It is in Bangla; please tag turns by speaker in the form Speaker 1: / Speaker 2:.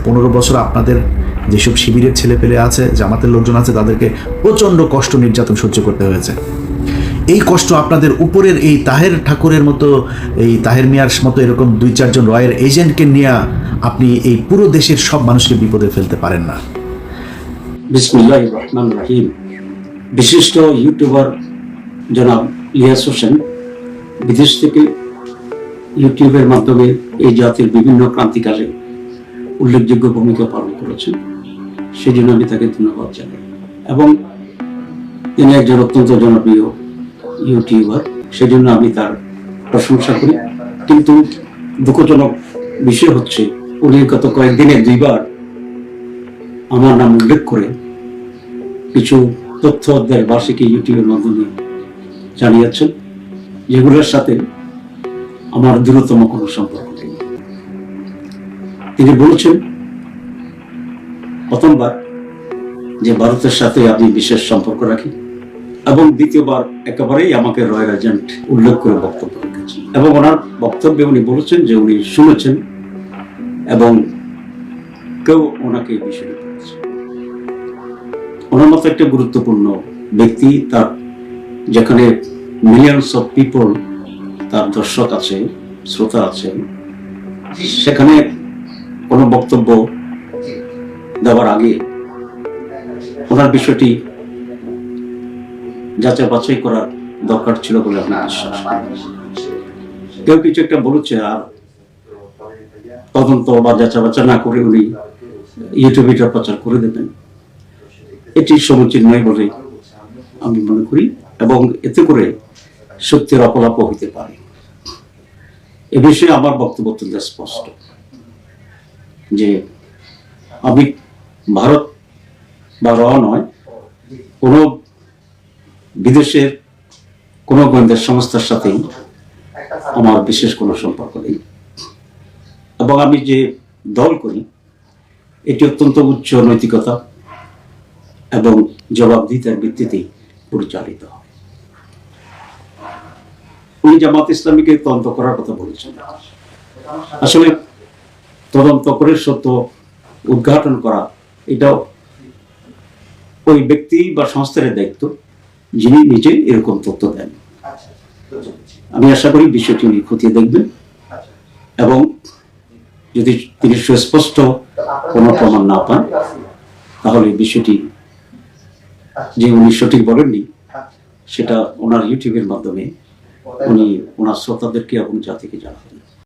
Speaker 1: 15 বছর আপনাদের যেসব শিবিরের ছেলেপেলে আছে, জামাতের লোকজন আছে, তাদেরকে প্রচণ্ড কষ্ট নির্যাতন সহ্য করতে হয়েছে। এই কষ্ট আপনাদের উপরের এই তাহের ঠাকুরের মতো, এই তাহের মিয়ার মতো এরকম 2-4 জন রয়ের এজেন্টকে নিয়ে আপনি এই পুরো দেশের সব মানুষকে বিপদে ফেলতে পারেন না।
Speaker 2: বিসমিল্লাহির রহমানির রহিম। বিশিষ্ট ইউটিউবার জনাব ইলিয়াস হোসেন বিদেশ থেকে ইউটিউবের মাধ্যমে এই জাতির বিভিন্ন ক্রান্তিকালে উল্লেখযোগ্য ভূমিকা পালন করেছেন, সেই জন্য আমি তাকে ধন্যবাদ জানাই। এবং তিনি একজন অত্যন্ত জনপ্রিয় ইউটিউবার, সেই জন্য আমি তার প্রশংসা করি। কিন্তু দুঃখজনক বিষয় হচ্ছে, উনি গত কয়েকদিনে 2 বার আমার নাম উল্লেখ করে কিছু তথ্য দেশবাসীকে ইউটিউবের মাধ্যমে জানিয়েছেন, যেগুলোর সাথে আমার দূরতম কোনো সম্পর্ক নেই। তিনি বলেছেন প্রথমবার যে ভারতের সাথে আমি বিশেষ সম্পর্ক রাখি, এবং দ্বিতীয়বার একেবারেই আমাকে রয়্যাল এজেন্ট উল্লেখ করে বক্তব্য রেখেছেন। এবং ওনার বক্তব্যে উনি বলেছেন যে উনি শুনেছেন এবং কেউ ওনাকে এই বিষয়টি বলেছে। ওনার মতো একটা গুরুত্বপূর্ণ ব্যক্তি, তার যেখানে মিলিয়নস অফ পিপল, তার দর্শক আছে, শ্রোতা আছে, সেখানে কোনো বক্তব্য দেওয়ার আগে ওনার বিষয়টি যাচাই বাছাই করার দরকার ছিল বলে আমি বিশ্বাস করি। কেউ কিছু একটা বলেছে আর তদন্ত বা যাচাই বাছাই না করে উনি ইউটিউবে প্রচার করে দেবেন, এটি সমীচীন নয় বলে আমি মনে করি, এবং এতে করে সত্যের অপলাপ হইতে পারে। এ বিষয়ে আমার বক্তব্য অত্যন্ত স্পষ্ট যে আমি ভারত বা নয়, কোনো বিদেশের কোনো গোয়েন্দা সংস্থার সাথেই আমার বিশেষ কোনো সম্পর্ক নেই, এবং আমি যে দল করি এটি অত্যন্ত উচ্চ নৈতিকতা এবং জবাবদিহিতার ভিত্তিতে পরিচালিত হয়। উনি জামাত ইসলামীকে তদন্ত করার কথা বলেছেন। আসলে তদন্ত করে সত্য উদ্ঘাটন করা এটাও ওই ব্যক্তি বা সংস্থার দায়িত্ব, যিনি নিজে এরকম তথ্য দেন। আমি আশা করি বিষয়টি উনি খতিয়ে দেখবেন, এবং যদি তিনি সুস্পষ্ট কোনো প্রমাণ না পান, তাহলে বিষয়টি যে উনি সঠিক বলেননি সেটা ওনার ইউটিউবের মাধ্যমে উনি ওনার শ্রোতাদেরকে এবং জাতিকে জানাবেন।